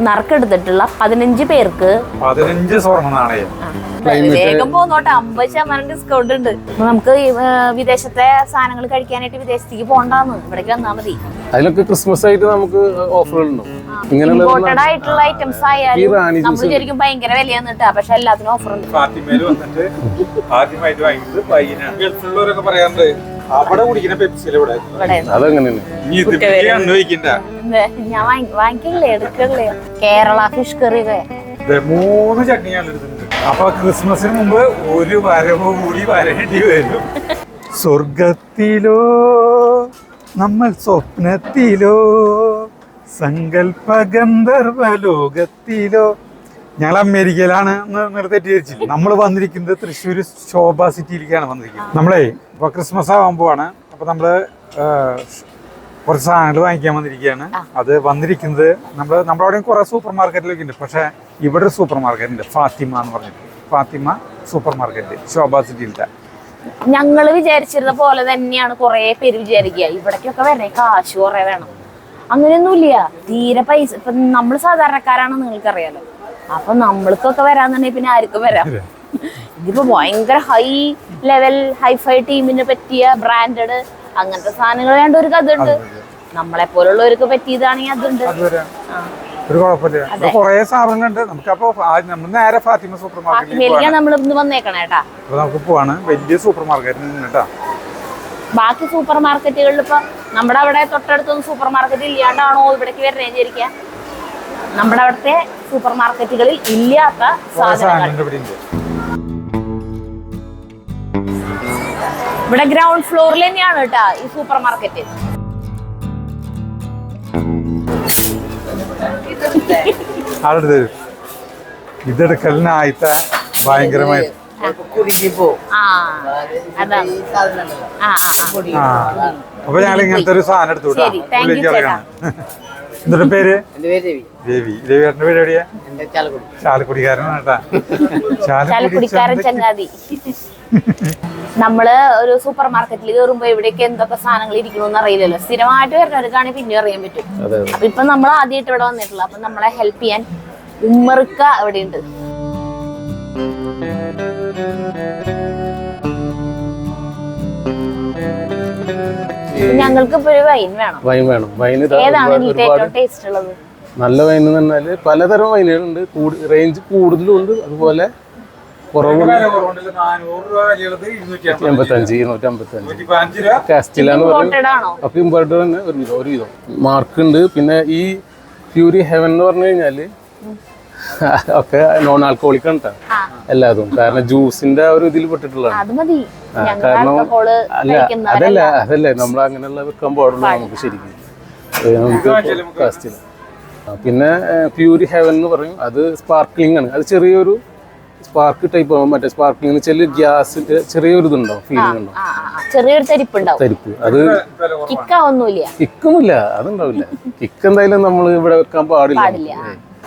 നറുക്കെടുത്തിട്ടുള്ള 15 പേർക്ക് 15 സ്വർണ്ണ നാണയം. വേഗം പോന്നോട്ടെ, 50% ഡിസ്കൗണ്ട് ഉണ്ട്. നമുക്ക് വിദേശത്തെ സാധനങ്ങൾ കഴിക്കാനായിട്ട് വിദേശത്തേക്ക് പോണ്ടാന്ന്, ഇവിടേക്ക് വന്നാ മതി. അതിലൊക്കെ ക്രിസ്മസ് ആയിട്ട് നമുക്ക് ഓഫറുകളുണ്ടോ? ഇമ്പോർട്ടഡ് ആയിട്ടുള്ള ഐറ്റംസ് ആയാലും നമ്മൾ വിചാരിക്കും ഭയങ്കര വിലയാന്ന് കേട്ടാ, പക്ഷെ എല്ലാത്തിനും ഓഫർ ഉണ്ട്. ഫാത്തിമേല് വന്നിട്ട് ആദ്യമായിട്ട് വാങ്ങിയത് പയ്യനാണ്. ഗൾഫിലുള്ളവരൊക്കെ പറയാറുണ്ട് അവിടെ കുടിക്കുന്ന പെപ്സിൽ ഇവിടെ ഞാൻ വാങ്ങിക്കില്ലേ, എടുക്കല്ലേ. കേരള ഫിഷ് കറി 3 ചട്നിയാണ് എടുത്തിട്ടുണ്ട്. അപ്പൊ ക്രിസ്മസിന് മുമ്പ് ഒരു വരവ് കൂടി വരേണ്ടി വരും. സ്വർഗത്തിലോ നമ്മൾ സ്വപ്നത്തിലോ സങ്കല്പ ഗന്ധർവ ലോകത്തിലോ. ഞങ്ങൾ അമേരിക്കയിലാണ് തെറ്റിദ്ധരിച്ചില്ല. നമ്മൾ വന്നിരിക്കുന്നത് തൃശ്ശൂർ ശോഭ സിറ്റിയിലേക്കാണ് വന്നിരിക്കുന്നത്. നമ്മളെ ഇപ്പൊ ക്രിസ്മസ് ആവാൻ പോവാണ്. അപ്പൊ നമ്മള് കുറച്ച് സാധനങ്ങൾ വാങ്ങിക്കാൻ വന്നിരിക്കുകയാണ്. അത് വന്നിരിക്കുന്നത് നമ്മളവിടെ കുറെ സൂപ്പർ മാർക്കറ്റിലൊക്കെ ഉണ്ട്. പക്ഷെ ഇവിടെ ഒരു സൂപ്പർ മാർക്കറ്റ് ഉണ്ട്, ഫാത്തിമ എന്ന് പറഞ്ഞിട്ട്. ഫാത്തിമ സൂപ്പർ മാർക്കറ്റ് ശോഭ സിറ്റിയിലത്തെ. ഞങ്ങള് വിചാരിച്ചിരുന്ന പോലെ തന്നെയാണ് കുറെ പേര് വിചാരിക്കുക. ഇവിടേക്കൊക്കെ വരണേ കാശ് കുറെ വേണം, അങ്ങനെയൊന്നുമില്ല. തീരെ പൈസ, ഇപ്പൊ നമ്മള് സാധാരണക്കാരാണ്, നിങ്ങൾക്കറിയാലോ. അപ്പൊ നമ്മൾക്കൊക്കെ വരാന്നുണ്ടെങ്കിൽ പിന്നെ ആർക്കും വരാം. ഇതിപ്പോ ഭയങ്കര ഹൈ ലെവൽ ഹൈഫൈ ടീമിന് പറ്റിയ ബ്രാൻഡഡ് അങ്ങനത്തെ സാധനങ്ങൾ വേണ്ട ഒരു കഥ ഉണ്ട്. നമ്മളെ പോലുള്ളവർക്ക് പറ്റിയതാണെങ്കിൽ അതുണ്ട്. ഒരു കുഴപ്പമില്ല, കുറെ സാധനങ്ങളുണ്ട്. നമുക്കപ്പോ നമ്മൾ നേരെ ഫാത്തിമ സൂപ്പർ മാർക്കറ്റിലേക്ക് നമ്മൾ ഇന്ന് വന്നേക്കണേട്ടാ. നമുക്ക് പോവാണ് വലിയ സൂപ്പർ മാർക്കറ്റിൽ നിന്നിട്ടാ. ബാക്കി സൂപ്പർ മാർക്കറ്റുകളിൽ ഇപ്പൊ നമ്മുടെ അവിടെ തൊട്ടടുത്തൊന്നും സൂപ്പർ മാർക്കറ്റ് ഇല്ലാണ്ടാണോ ഇവിടേക്ക് വരണേ വിചാരിക്കുക. നമ്മുടെ അവിടുത്തെ സൂപ്പർ മാർക്കറ്റുകളിൽ ഇല്ലാത്ത സാധനങ്ങൾ ഇവിടെ ഗ്രൗണ്ട് ഫ്ലോറിൽ തന്നെയാണ് കേട്ടാ ഈ സൂപ്പർ മാർക്കറ്റ്. ഇതെടുക്കലിനായിട്ട് ഭയങ്കരമായിട്ട് അപ്പൊ ഞങ്ങൾ ഇങ്ങനത്തെ ഒരു സാധനം എടുത്തുകൂട്ടാ. എന്നിട്ട് പേര് രവി. രവിയേട്ടന്റെ പേര് എവിടെയാ? ചാലക്കുടിക്കാരനാണ് കേട്ടാ. ചാലക്കുടിക്കാരൻ ചങ്ങാതി. നമ്മള് ഒരു സൂപ്പർ മാർക്കറ്റിൽ കയറുമ്പോ ഇവിടേക്ക് എന്തൊക്കെ സാധനങ്ങൾ ഇരിക്കണമെന്ന് അറിയില്ലല്ലോ. സ്ഥിരമായിട്ട് വരുന്നവർക്കാണെങ്കിൽ പിന്നെ അറിയാൻ പറ്റും. അപ്പൊ ഇപ്പൊ നമ്മൾ ആദ്യമായിട്ട് ഇവിടെ വന്നിട്ടുള്ള, അപ്പൊ നമ്മളെ ഹെൽപ്പ് ചെയ്യാൻ ഉമ്മറുക്ക എവിടെയുണ്ട്. ഞങ്ങൾക്ക് ഇപ്പൊ ഒരു വൈൻ വേണം. ഏതാണ് ഏറ്റവും ടേസ്റ്റ് ഉള്ളത്? നല്ല വൈൻ എന്ന് പറഞ്ഞാല് പലതരം വൈനുകളുണ്ട്. റേഞ്ച് കൂടുതലും ഉണ്ട്, അതുപോലെ കുറവുണ്ട്. 285 കാസ്റ്റിലാന്ന് പറയും. ഒക്കെ ഇമ്പോർട്ടഡ് തന്നെ ഒരു വിധം മാർക്ക് ഉണ്ട്. പിന്നെ ഈ പ്യൂരി ഹെവൻ എന്ന് പറഞ്ഞു കഴിഞ്ഞാല് ഒക്കെ നോൺ ആൽക്കഹോളിക് ആണ് എല്ലാതും. കാരണം ജ്യൂസിന്റെ ഒരു ഇതിൽ പെട്ടിട്ടുള്ളതാണ്. കാരണം അതല്ല നമ്മൾ അങ്ങനെയുള്ള വെക്കാൻ പാടുള്ളൂ നമുക്ക് ശരിക്കും. നമുക്ക് കാസ്റ്റില. പിന്നെ പ്യൂരി ഹെവൻ എന്ന് പറയും, അത് സ്പാർക്ലിംഗ് ആണ്. അത് ചെറിയൊരു സ്പാർക്ക് ടൈപ്പ് ആവും. മറ്റേ സ്പാർക്ലിംഗ് വെച്ചാൽ ഗ്യാസിന്റെ ചെറിയൊരു ഇതുണ്ടാവും, ഫീലിംഗ് ഉണ്ടാവും, ചെറിയൊരു തരിപ്പ്. അത് കിക്കൊന്നുമില്ല, അതുണ്ടാവില്ല. കിക്ക് എന്തായാലും നമ്മൾ ഇവിടെ വെക്കാൻ പാടില്ല.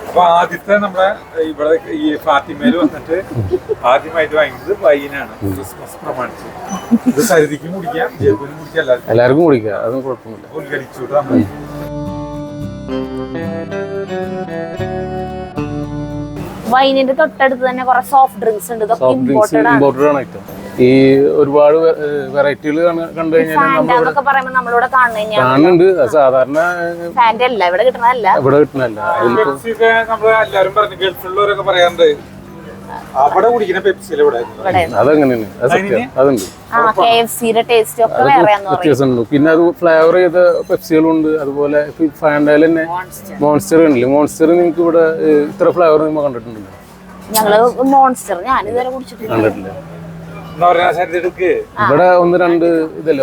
അപ്പൊ ആദ്യത്തെ നമ്മുടെ ഇവിടെ ഈ ഫാത്തിമേല് വന്നിട്ട് ആദ്യമായിട്ട് വാങ്ങിയത് വൈനാണ്. ക്രിസ്മസ് പ്രമാണിച്ച് ഇത് സരിതിക്കും കുടിക്കാം, ജേബിനും കുടിക്കാം, എല്ലാവർക്കും കുടിക്കാം, അതും കുഴപ്പമില്ല. ഉദ്ഘടിച്ചുകൂട്ടാ. വൈനിന്റെ തൊട്ടടുത്ത് തന്നെ കുറെ സോഫ്റ്റ് ഡ്രിങ്ക്സ് ഉണ്ട്. ഇമ്പോർട്ടഡ് ആണ് ഐറ്റം. ഈ ഒരുപാട് വെറൈറ്റികൾ കണ്ടു കഴിഞ്ഞാൽ നമ്മളിവിടെ കാണുന്നുണ്ട്. സാധാരണ ഇവിടെ കിട്ടുന്നതല്ല. എല്ലാരും പറഞ്ഞു ഗൾഫിലുള്ളവരൊക്കെ പറയാറുണ്ട് അവിടെ കുടിക്കുന്ന പെപ്സിൽ അതങ്ങനെയാണ്, അതുണ്ട്. വ്യത്യാസമുണ്ട്. പിന്നെ അത് ഫ്ലേവർ ചെയ്ത പെപ്സികളുണ്ട്. അതുപോലെ ഫാൻഡയിൽ തന്നെ മോൺസ്റ്റർ ഉണ്ടല്ലോ. മോൺസ്റ്റർ നിങ്ങൾക്ക് ഇവിടെ ഇത്ര ഫ്ലേവർ നിങ്ങൾ കണ്ടിട്ടുണ്ടല്ലോ? ഞങ്ങള് മോൺസ്റ്റർ ഞാനിതുവരെ കുടിച്ചിട്ടില്ല. ഇവിടെ 1-2 ഇതല്ലേ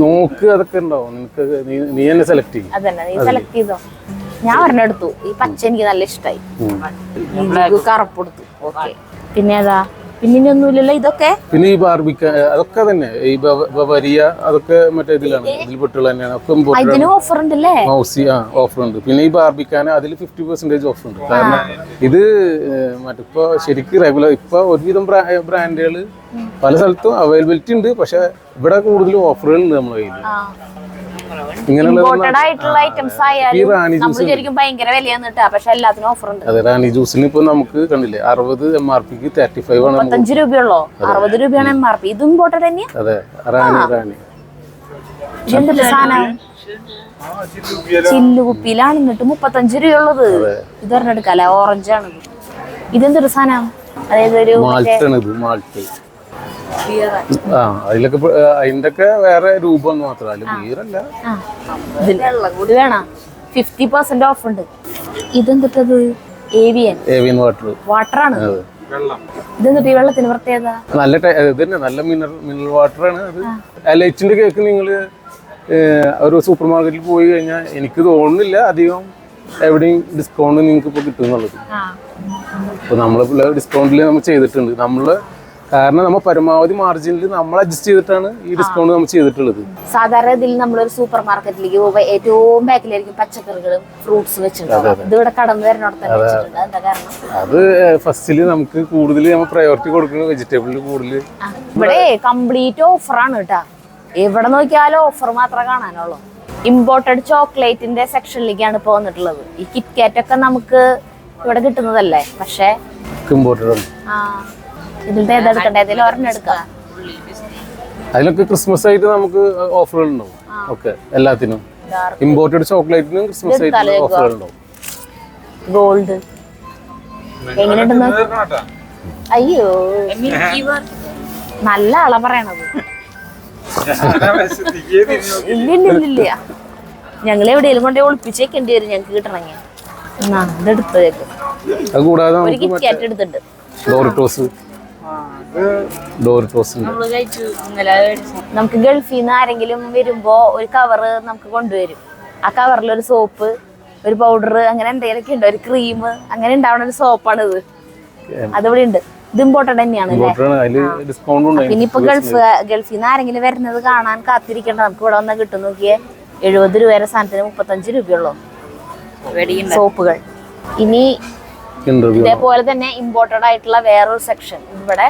നോക്ക്, അതൊക്കെ ഉണ്ടാവും. നിനക്ക് നീ തന്നെ സെലക്ട് ചെയ്യും. ഞാൻ ഒരെണ്ണം എടുത്തു. ഈ പച്ച എനിക്ക് നല്ല ഇഷ്ടമായി. കറുപ്പെടുത്തു. ഓക്കെ. പിന്നെ ഏതാ? പിന്നെ ഒന്നുമില്ലല്ലോ ഇതൊക്കെ. പിന്നെ ഈ ബാർബിക്ക അതൊക്കെ തന്നെ ഈ ബവരിയ അതൊക്കെ മറ്റേ ഇതിലാണ്, ഇതിൽ പെട്ടുള്ള തന്നെയാണ്. ഇതിന് ഓഫർ ഉണ്ടല്ലേ? ഓഫർ ഉണ്ട്. പിന്നെ ഈ ബാർബിക്കാന് അതിൽ 50% ഓഫർ ഉണ്ട്. കാരണം ഇത് മറ്റിപ്പോ ശരിക്കും റെഗുലർ ഇപ്പൊ ഒരുവിധം ബ്രാൻഡുകൾ പല സ്ഥലത്തും അവൈലബിലിറ്റി ഉണ്ട്. പക്ഷെ ഇവിടെ കൂടുതലും ഓഫറുകൾ ഉണ്ട് നമ്മുടെ കയ്യിൽ. ഇങ്ങനെയുള്ള ഇമ്പോർട്ടഡ് ആയിട്ടുള്ള ഐറ്റംസ് ആയാലും നമ്മൾ ശരിക്കും ഭയങ്കര വിലയാന്ന് കിട്ടാ, പക്ഷെ എല്ലാത്തിനും ഓഫർ ഉണ്ട്. അതെ, റാണി ജ്യൂസിന് ഇപ്പൊ നമുക്ക് കണ്ടില്ലേ 60 MRP 35 ആണ്. 35 രൂപയുള്ളോ, 60 രൂപയാണ് MRP. ഇത് ഇമ്പോർട്ടഡ് തന്നെയാ. അതെ, റാണി ഇതെന്തൊരു സാധനം, ചില്ലു കുപ്പിയിലാണ് എന്നിട്ട് 35 രൂപയുള്ളത്. ഇത് പറഞ്ഞെടുക്കല്ലേ, ഓറഞ്ച് ആണ്. ഇതെന്തൊരു സാധനം, അതായത് ഒരു മാൾട്ടാണ് ഇത്, മാൾട്ട്. അതിലൊക്കെ അതിന്റെ ഒക്കെ വേറെ രൂപം മാത്രമല്ല, ബീറല്ല. ഇത് വേണം, 50% ഓഫ് ഉണ്ട്. ഇതെന്തിട്ടത്, ഏവിയൻ വാട്ടർ ആണ്. ഇതെന്തിട്ട് ഈ വെള്ളത്തിന് പ്രത്യേകത, നല്ല ഇത് തന്നെ, നല്ല മിനറൽ വാട്ടർ ആണ് അത്. ലൈറ്റിന്റെ കേക്ക് നിങ്ങള് ഒരു സൂപ്പർ മാർക്കറ്റിൽ പോയി കഴിഞ്ഞാൽ എനിക്ക് തോന്നുന്നില്ല അധികം എവിടെയും ഡിസ്കൗണ്ട് നിങ്ങൾക്ക് ഇപ്പോൾ കിട്ടുന്നുള്ളത്. അപ്പോൾ നമ്മളിപ്പോൾ ഡിസ്കൗണ്ടിൽ നമ്മൾ ചെയ്തിട്ടുണ്ട്. കാരണം നമ്മൾ പരമാവധി മാർജിനിൽ നമ്മൾ അഡ്ജസ്റ്റ് ചെയ്തിട്ടാണ് ഈ ഡിസ്കൗണ്ട് നമ്മൾ ചെയ്തിട്ടുള്ളത്. സാധാരണ ഇതിൽ നമ്മളൊരു സൂപ്പർ മാർക്കറ്റിലേക്ക് പോകുമ്പോൾ ഏറ്റവും ബാക്കിലായിരിക്കും പച്ചക്കറികളും ഫ്രൂട്ട്സ് വെച്ചിട്ടുണ്ട്. ഇതിവിടെ കടന്നു വരുന്നിടത്ത് അത് ഫസ്റ്റില് നമുക്ക് കൂടുതൽ നമ്മൾ പ്രയോറിറ്റി കൊടുക്കുന്നത് വെജിറ്റബിളിൽ കൂടുതൽ. ഇവിടെ കംപ്ലീറ്റ് ഓഫറാണ് കേട്ടാ, എവിടെ നോക്കിയാലും ഓഫർ മാത്രമേ കാണാനുള്ളൂ. ഇമ്പോർട്ടഡ് ചോക്ലേറ്റിന്റെ സെക്ഷനിലേക്കാണ് ഇപ്പോൾ വന്നിട്ടുള്ളത്. ഈ കിറ്റ്കാറ്റ് ഒക്കെ നമുക്ക് ഇവിടെ കിട്ടുന്നതല്ലേ, പക്ഷേ ഇതിന്റെ ഏതെടുക്കണ്ടേ, ഏതെങ്കിലും ഒരെണ്ണം എടുക്കാം. അതിലൊക്കെ ക്രിസ്മസ് ആയിട്ട് നമുക്ക് ഓഫറുകൾ ഉണ്ടാവും. ഓക്കെ, എല്ലാത്തിനും ഇമ്പോർട്ടഡ് ചോക്ലേറ്റിനും ക്രിസ്മസ് ആയിട്ട് ഓഫറുകൾ ഉണ്ടാവും. ഗോൾഡ് എങ്ങനെയുണ്ടെന്ന്, അയ്യോ നല്ല ആളാ പറയണത്. ഇല്ല ഞങ്ങൾ എവിടെയെങ്കിലും കൊണ്ടേ ഒളിപ്പിച്ചേക്കേണ്ടി വരും ഞങ്ങക്ക് കിട്ടണമെങ്കിൽ. ഇതെടുത്തേക്ക് ഒരു കിറ്റ്കാറ്റ് എടുത്തിട്ടുണ്ട്. നമുക്ക് ഗൾഫിൽ നിന്ന് ആരെങ്കിലും വരുമ്പോ ഒരു കവറ് നമുക്ക് കൊണ്ടുവരും. ആ കവറിൽ ഒരു സോപ്പ്, ഒരു പൗഡർ, അങ്ങനെ എന്തെങ്കിലുമൊക്കെ ഉണ്ട്, ഒരു ക്രീം, അങ്ങനെ ഉണ്ടാവുന്ന ഒരു സോപ്പാണ് ഇത്. അതിവിടെ ഉണ്ട്. ഇത് ഇമ്പോർട്ടൻ്റ് തന്നെയാണ് അല്ലേ. പിന്നെ ഇപ്പൊ ഗൾഫിൽ നിന്ന് ആരെങ്കിലും വരുന്നത് കാണാൻ കാത്തിരിക്കേണ്ട, നമുക്ക് ഇവിടെ വന്നാൽ കിട്ടും. നോക്കിയേ, 70 രൂപ സാധനത്തിന് 35 രൂപയുള്ളൂ സോപ്പുകൾ. ഇനി ഇതേപോലെ തന്നെ ഇമ്പോർട്ടഡ് ആയിട്ടുള്ള വേറൊരു സെക്ഷൻ ഇവിടെ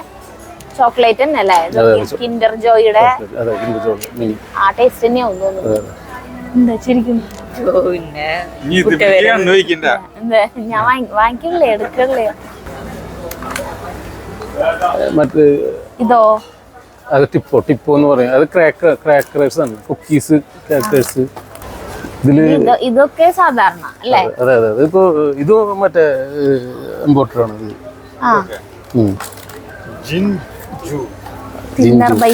ചോക്ലേറ്റ് തന്നെ അല്ലേ, കിൻഡർ ജോയിയുടെ ആ ടേസ്റ്റ് തന്നെയാവും തോന്നുന്നു. എന്താ ശരിക്കും ഞാൻ വാങ്ങിക്കണില്ലേ, എടുക്കണില്ലേ. മറ്റേ ഇതോ, അത് ടിപ്പോ എന്ന് പറയും. അത് ക്രാക്കേഴ്സ് ആണ്, കുക്കീസ്, ക്രാക്കേഴ്സ്. ഇതൊക്കെ സാധാരണ അല്ലേ. അതെ, ഇതിപ്പോ ഇത് മറ്റേ ഇമ്പോർട്ടഡ് ആണ്.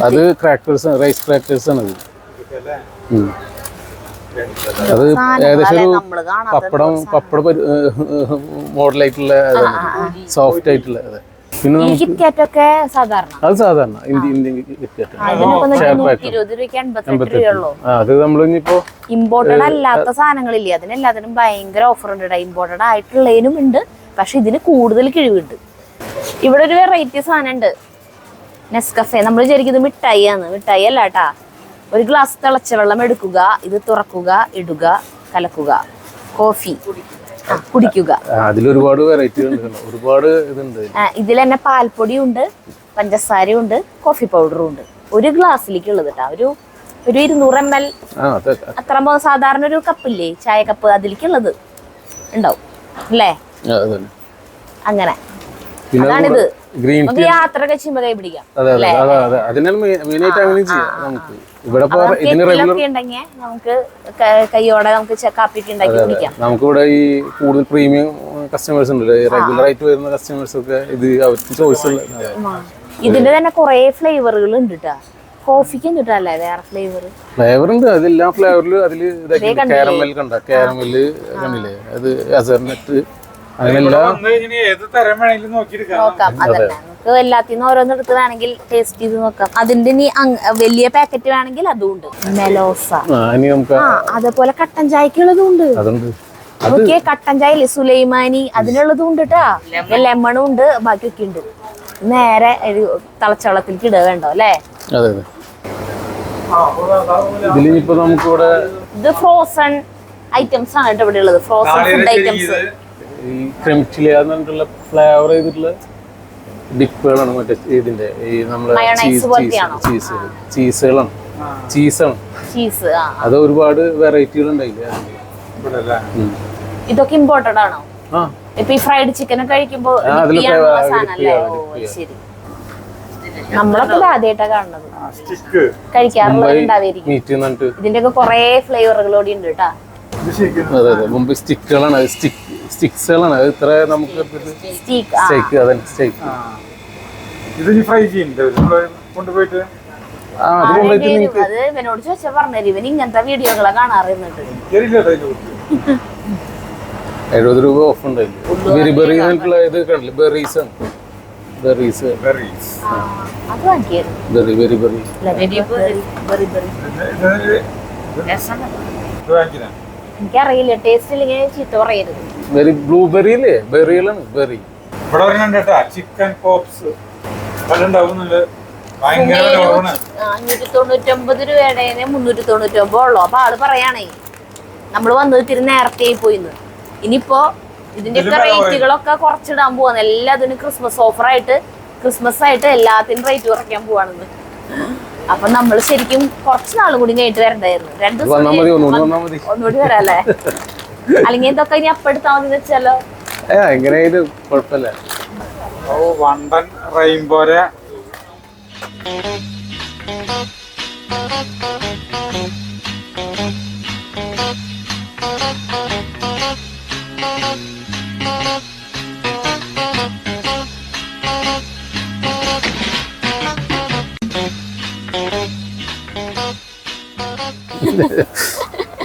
അത് ക്രാക്കേഴ്സ്, റൈസ് ക്രാക്കേഴ്സ് ആണ്. അത് ഏകദേശം ഒരു പപ്പട മോഡലായിട്ടുള്ള, സോഫ്റ്റ് ആയിട്ടുള്ള. പിന്നെ അത് സാധാരണ ഇന്ത്യൻ കിറ്റ്കാറ്റ്. അത് നമ്മളിപ്പോ ഇമ്പോർട്ടഡ് അല്ലാത്ത സാധനങ്ങളില്ലേ, അതിനെല്ലാത്തിനും ഭയങ്കര ഓഫർ ഉണ്ട്. ഇമ്പോർട്ടഡ് ആയിട്ടുള്ളതിനും ഉണ്ട്, പക്ഷെ ഇതിന് കൂടുതൽ കിഴിവുണ്ട്. ഇവിടെ ഒരു വെറൈറ്റി സാധനം ഉണ്ട്, നെസ്കഫേ. നമ്മൾ വിചാരിക്കുന്നത് മിഠായിയാണ്, മിഠായി അല്ല കേട്ടാ. ഒരു ഗ്ലാസ് തിളച്ച വെള്ളം എടുക്കുക, ഇത് തുറക്കുക, ഇടുക, കലക്കുക, കോഫി കുടിക്കുക. അതിലൊരുപാട് വെറൈറ്റി ഒരുപാട് ഇതുണ്ട്. ഇതിൽ തന്നെ പാൽപ്പൊടിയും ഉണ്ട്, പഞ്ചസാരയും ഉണ്ട്, കോഫി പൗഡറും ഉണ്ട്. ഒരു ഗ്ലാസ്സിലേക്ക് ഉള്ളത് കേട്ടാ. ഒരു 200 ml അത്ര സാധാരണ ഒരു കപ്പില്ലേ, ചായ കപ്പ്, അതിലേക്കുള്ളത് ഉണ്ടാവും അല്ലേ. അങ്ങനെ അതാണിത്. യാത്രയൊക്കെ ചെയ്യുമ്പോ കൈ പിടിക്കാം. ഉണ്ടെങ്കിൽ നമുക്ക് കൈയോടെ നമുക്ക് കാപ്പിക്ക് ഉണ്ടാക്കി കുടിക്കാം. നമുക്കിവിടെ ഈ കൂടുതൽ പ്രീമിയം കസ്റ്റമേഴ്സ് ഉണ്ട്, റെഗുലർ ആയിട്ട് വരുന്ന കസ്റ്റമേഴ്സ് ഒക്കെ ഇത് അവർക്ക് ചോയ്സ് ഉള്ള. ഇതിന്റെ തന്നെ കുറെ ഫ്ലേവറുകൾ ഉണ്ട് കേട്ടാ. കോഫിക്ക് കിട്ടാല്ലേ വേറെ ഫ്ലേവർ ഉണ്ട്. അതെല്ലാം ഫ്ലേവറിൽ അതില് കാരമൽ കണ്ട, കാരമല് കണ്ടില്ലേ, അത് ഹസർനട്ട്, നോക്കാം. അതല്ല, നമുക്ക് എല്ലാത്തിനും ഓരോന്നെടുത്ത് വേണമെങ്കിൽ ടേസ്റ്റ് ചെയ്ത് നോക്കാം. അതിന്റെ ഇനി വലിയ പാക്കറ്റ് വേണമെങ്കിൽ അതും ഉണ്ട്. മെലോസ, അതേപോലെ കട്ടൻ ചായക്കുള്ളതും ഉണ്ട്. നോക്കിയേ, കട്ടൻ ചായ സുലൈമാനി, അതിനുള്ളതും ഉണ്ട് കേട്ടാ. ലെമണും ഉണ്ട്, ബാക്കിയൊക്കെ ഉണ്ട്. നേരെ ഒരു തിളച്ചവെള്ളത്തിലേക്ക് ഇടുക വേണ്ടോ അല്ലേ. ഇത് ഫ്രോസൺ ഐറ്റംസ് ആണ് കേട്ടോ ഇവിടെ ഉള്ളത്. ഫ്രോസൺ ഫുഡ് ഐറ്റംസ്, ഈ ക്രെമിറ്റിലുള്ള ഫ്ലേവർ ചെയ്തിട്ടുള്ള ഡിപ്പുകളാണ്. മറ്റേ ഇതിന്റെ ഈ നമ്മളെ ചീസുകളാണ്. ചീസാണ്. ചീസ്. ആ അത് ഒരുപാട് വെറൈറ്റികൾ ഉണ്ടായില്ലേ. ഇവിടെ അല്ലേ? ഇതൊക്കെ ഇമ്പോർട്ടഡ് ആണോ? ആ ഇപ്പൊ ഈ ഫ്രൈഡ് ചിക്കൻ ഒക്കെ കഴിക്കുമ്പോ സാധനല്ലേ? ഓ ശരി. നമ്മളൊക്കെ ഇത് ആദ്യമായിട്ടാ കാണുന്നത്. സ്റ്റിക്ക് കഴിക്കാറുള്ളവരുണ്ടാവായിരിക്കും. മീറ്റ് എന്നിട്ട് ഇതിന്റെ ഒക്കെ കൊറേ ഫ്ലേവറുകളോടെ ഉണ്ട് കേട്ടാ. ഇത് ശരിക്കും അതെ അതെ മുമ്പ് സ്റ്റിക്കുകളാണ്, സ്റ്റിക്സുകളാണ്. അത് ഇത്ര നമുക്ക് സ്റ്റീക്ക്. സ്റ്റേക്ക്, അതന്നെ സ്റ്റേക്ക്. ഇത് ഫ്രൈ ചെയ്യുന്നുണ്ട് കൊണ്ടുപോയിട്ട്. ആ അത് കൊണ്ടുപോയിട്ട് നിങ്ങൾക്ക് അത് ഇവനോട് ചോദിച്ചാൽ പറഞ്ഞുതരും. ഇവൻ ഇങ്ങനത്തെ വീഡിയോകളെ കാണാറുണ്ട്. 70 രൂപ ഓഫ് ഉണ്ടായില്ല. ബെറി ബെറി എന്നിട്ടുള്ള ഇത് കണ്ടില്ല, ബെറീസ് ആണ്. ബെറീസ് അത് വാങ്ങിക്കായിരുന്നു. ബെറി ബെറി ബെറി എനിക്കറിയില്ല, ടേസ്റ്റ് ഇല്ലെങ്കിൽ ചീത്ത പറയരുത്. ബെറി ബ്ലൂബെറി അല്ലേ? ബെറികളാണ് ബെറി. ഇവിടെ ഒരെണ്ണുണ്ട് ചിക്കൻ പോപ്സ് ഉണ്ടാവുന്നുണ്ട്. ഭയങ്കര 599 രൂപയുടെ 399 ഉള്ളു. അപ്പൊ ആള് പറയാണേ നമ്മള് വന്നത് ഇത്തിരി നേരത്തെ ആയി പോയിന്ന്. ഇനിയിപ്പോ ഇതിന്റെയൊക്കെ റേറ്റുകളൊക്കെ കുറച്ചിടാൻ പോവാന്ന്. എല്ലാത്തിനും ക്രിസ്മസ് ഓഫർ ആയിട്ട്, ക്രിസ്മസ് ആയിട്ട് എല്ലാത്തിനും റേറ്റ് കുറയ്ക്കാൻ പോവാണെന്ന്. അപ്പൊ നമ്മള് ശരിക്കും കുറച്ച് നാളും കൂടി കഴിഞ്ഞിട്ട് വരണ്ടായിരുന്നു. 2 ദിവസം ഒന്നുകൂടി വരാല്ലേ? അല്ലെങ്കിൽ ഇതൊക്കെ ഇനി അപ്പൊ എടുത്താൽ മതി വെച്ചാലോ? എങ്ങനെയായാലും കുഴപ്പമില്ല. വണ്ടൻ റെയിൻബോര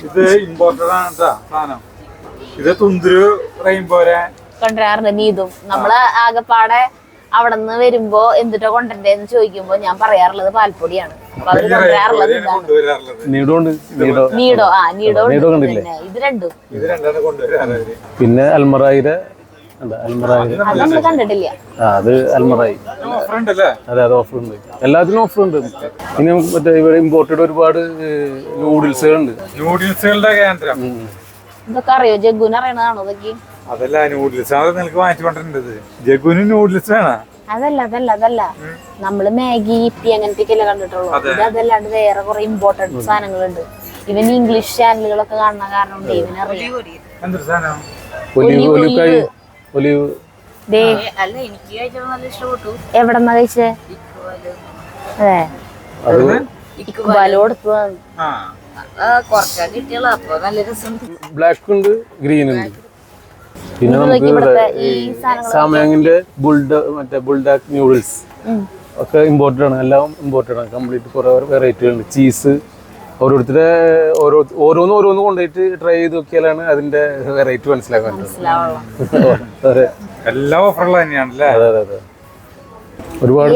ഇത് ഇമ്പോർട്ടഡ് ആണ് സാധനം. ഇത് തുന്തുരു റെയിൻബോര കൊണ്ടുവരാറുണ്ട്. നീതും നമ്മള് ആകെപ്പാടെ അവിടെ നിന്ന് വരുമ്പോ എന്തിട്ടോ കൊണ്ടുവരണ്ടേന്ന് ചോദിക്കുമ്പോ ഞാൻ പറയാറുള്ളത് പാൽപ്പൊടിയാണ്. അപ്പൊ അവര് കൊണ്ടുവരാറുള്ളത് ഇതാണ്. നീടോ നീടോ ഇത് രണ്ടും. പിന്നെ അൽമറായിരെ അത് നമ്മള് കണ്ടിട്ടില്ല. അത് അൽമറായി. അതെ അത് ഓഫർ ഉണ്ട്, എല്ലാത്തിനും ഓഫർ ഉണ്ട്. പിന്നെ മറ്റേ ഇവിടെ ഇമ്പോർട്ടഡ് ഒരുപാട് നൂഡിൽസുകളുണ്ട്. നൂഡിൽസുകളുടെ കേന്ദ്രം. ഇതൊക്കെ അറിയോ? ജഗ്ഗുന് അറിയണതാണോ ഇതൊക്കെ? അതല്ല, നൂഡിൽസ് ആണ് നിനക്ക് വാങ്ങിച്ചുകൊണ്ടിരുന്നത്. ജഗ്ഗുന് നൂഡിൽസ് വേണ? അതല്ല നമ്മള് മാഗി ഇപ്പി അങ്ങനത്തെ കണ്ടിട്ടുള്ളൂ. ഇത് അതല്ലാണ്ട് വേറെ കുറെ ഇമ്പോർട്ടന്റ് സാധനങ്ങളുണ്ട്. ഇവൻ ഇംഗ്ലീഷ് ചാനലുകളൊക്കെ കാണുന്ന കാരണം ഇവനറിയാം. എന്തൊരു സാധനം? എവിടെന്നാ കഴിച്ചേ? അതെ ഇക്ബാലോടുത്തതാണ്. ബ്ലാക്ക് ഉണ്ട്, ഗ്രീൻ ഉണ്ട്. പിന്നെ നമുക്ക് സാമയാങ്ങിന്റെ ബുൾഡാക്ക് നൂഡിൽസ് ഒക്കെ ഇമ്പോർട്ടഡ് ആണ്. എല്ലാം ഇമ്പോർട്ടഡ് ആണ്. കംപ്ലീറ്റ് കുറെ വെറൈറ്റികളുണ്ട്. ചീസ് ഓരോരുത്തരെ ഓരോന്ന് കൊണ്ടുപോയിട്ട് ട്രൈ ചെയ്ത് നോക്കിയാലാണ് അതിന്റെ വെറൈറ്റി മനസ്സിലാക്കാൻ പറ്റുന്നത്. എല്ലാം ഓഫറുള്ള തന്നെയാണല്ലേ? അതെ അതെ അതെ. ഒരുപാട്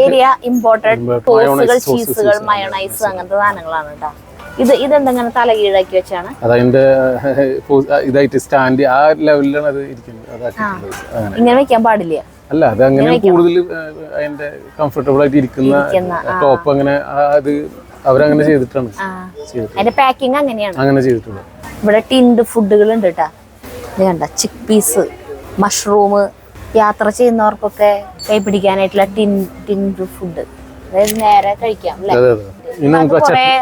ചീസുകൾ, മയോണൈസ് അങ്ങനത്തെ സാധനങ്ങളാണ് കേട്ടോ. ഇതെന്തെങ്ങനെ തല കീഴാക്കി വെച്ചാണ്? അതതിന്റെ ഇതായിട്ട് സ്റ്റാൻഡ് ആ ലെവലിലാണ് അത് ഇരിക്കുന്നത്. ഇങ്ങനെ വെക്കാൻ പാടില്ല. അല്ല, അത് അങ്ങനെ കൂടുതൽ അതിന്റെ കംഫർട്ടബിൾ ആയിട്ട് ഇരിക്കുന്ന ടോപ്പ് അങ്ങനെ അത് അവരങ്ങനെ ചെയ്തിട്ടാണ്. അതിന്റെ പാക്കിംഗ് അങ്ങനെയാണ് അങ്ങനെ ചെയ്തിട്ടുള്ളത്. ഇവിടെ ടിൻഡ് ഫുഡുകൾ ഉണ്ട് കേട്ടാ. ഇത് കണ്ട ചിക്ക് പീസ്, മഷ്റൂം. യാത്ര ചെയ്യുന്നവർക്കൊക്കെ കൈ പിടിക്കാനായിട്ടുള്ള ടിൻഡ് ഫുഡ്. അതായത് നേരെ കഴിക്കാം അല്ലേ?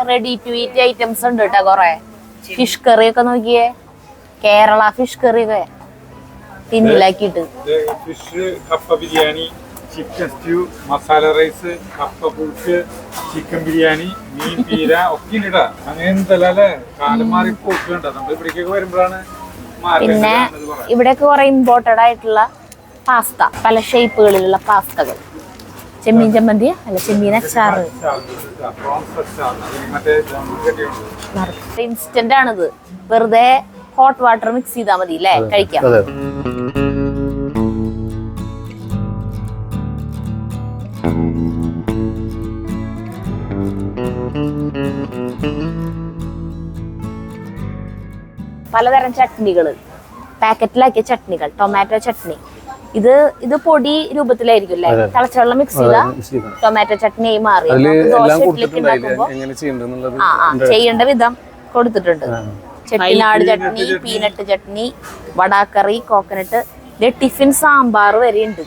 റെഡി ടു ഈറ്റ് ഐറ്റംസ് ഉണ്ട് കേട്ടോ. കൊറേ ഫിഷ് കറി ഒക്കെ നോക്കിയേ. കേരള ഫിഷ് കറി ഒക്കെ ടിന്നിലാക്കിയിട്ട്. ഫിഷ്, കപ്പ biryani, chicken stew, masala rice, കപ്പ പുഴുക്ക്, ചിക്കൻ ബിരിയാണി, മീൻ പീര ഒക്കെ ഉണ്ട്. അങ്ങനെ എന്തല്ലേ കാലം മാറി പോക്കുണ്ട്. നമ്മൾ ഇവിടേക്കൊക്കെ വരുമ്പോഴാണ്. പിന്നെ ഇവിടെയൊക്കെ കുറെ ഇമ്പോർട്ടഡ് ആയിട്ടുള്ള പാസ്ത, പല ഷേപ്പുകളിലുള്ള പാസ്തകൾ. ചെമ്മീൻ ചമ്മന്തി അല്ല, ചെമ്മീൻ അച്ചാറ്. ഇൻസ്റ്റന്റ് ആണിത്. വെറുതെ ഹോട്ട് വാട്ടർ മിക്സ് ചെയ്താൽ മതി അല്ലേ, കഴിക്കാം. പലതരം ചട്നികള്, പാക്കറ്റിലാക്കിയ ചട്നികൾ. ടൊമാറ്റോ ചട്നി. ഇത് പൊടി രൂപത്തിലായിരിക്കും അല്ലേ? തിളച്ചവെള്ളം മിക്സ് ചെയ്ത ടൊമാറ്റോ ചട്നിയായി മാറി. ചെയ്യേണ്ട വിധം കൊടുത്തിട്ടുണ്ട്. ചെട്ടിനാട് ചട്നി, പീനട്ട് ചട്നി, വടാക്കറി, കോക്കനട്ട്. ടിഫിൻ സാമ്പാർ വരെ ഉണ്ട്.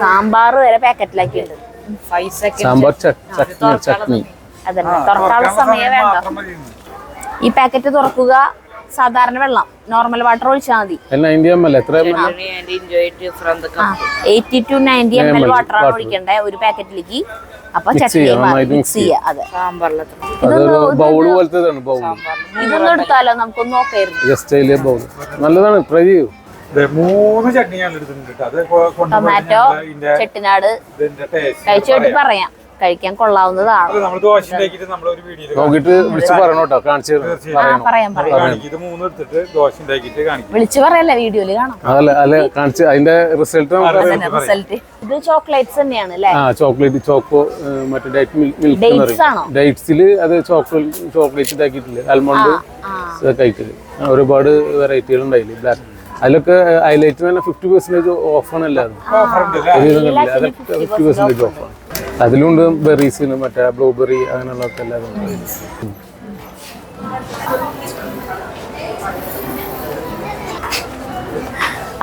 സാമ്പാർ വരെ പാക്കറ്റിലാക്കിയിട്ടുണ്ട്. അതന്നെ തുറക്കാനുള്ള സമയം വേണ്ട. ഈ പാക്കറ്റ് തുറക്കുക, സാധാരണ വെള്ളം നോർമൽ വാട്ടർ ഒഴിച്ചാൽ മതി. 90 ml എത്ര ml? 80 to 90 ml വാട്ടറാണ് ഒഴിക്കേണ്ടത് ഒരു പാക്കറ്റിലേക്ക്. അപ്പൊ ചട്നി മിക്സ് ചെയ്യാം. അതെ, ബൗള് പോലത്തേതാണ്. ബൗൾ ഇതൊന്നും എടുത്താലോ, നമുക്കൊന്ന് നോക്കായിരുന്നു. ജസ്റ്റ് ബൗൾ നല്ലതാണ്, ട്രൈ ചെയ്യൂ. 3 ചട്നി ഞാൻ എടുത്തിട്ടുണ്ട്. അത് ടൊമാറ്റോ, ചെട്ടിനാട് കഴിച്ചു വേണ്ടി പറയാം, കഴിക്കാൻ കൊള്ളാവുന്നതാണ്. നമ്മൾ ദോശ ഉണ്ടാക്കിയിട്ട് നമ്മളൊരു വീഡിയോയിൽ നോക്കിട്ട് വിളിച്ച് പറയണോട്ടോ, കാണിച്ചു പറയാം. ഇത് 3 എടുത്തിട്ട് ദോശ ഉണ്ടാക്കിയിട്ട് കാണിക്കും. വിളിച്ചു പറയല്ല, വീഡിയോയില് കാണാം. അല്ല കാണിച്ച് അതിന്റെ റിസൾട്ട് റിസൾട്ട്. ഇത് ചോക്ലേറ്റ്സ് തന്നെയാണ് അല്ലേ? ചോക്ലേറ്റ് ചോക്കോ മറ്റേ ഡേറ്റ് മിൽക്ക് ഡേറ്റ്സിൽ അത് ചോക്ലേറ്റ് ഇതാക്കിയിട്ടില്ലേ, ആൽമണ്ട് ഇതൊക്കെ ആയിട്ടില്ല. ഒരുപാട് വെറൈറ്റികൾ ഉണ്ടായില്ലേ ബ്ലാക്ക്. അതിലൊക്കെ ഹൈലൈറ്റ് തന്നെ 50% ഓഫാണ് എല്ലാതും. 50% ഓഫാണ്. അതിലുണ്ട് ബെറീസിന്, മറ്റേ ബ്ലൂബെറി അങ്ങനെയുള്ളതൊക്കെ എല്ലാതും.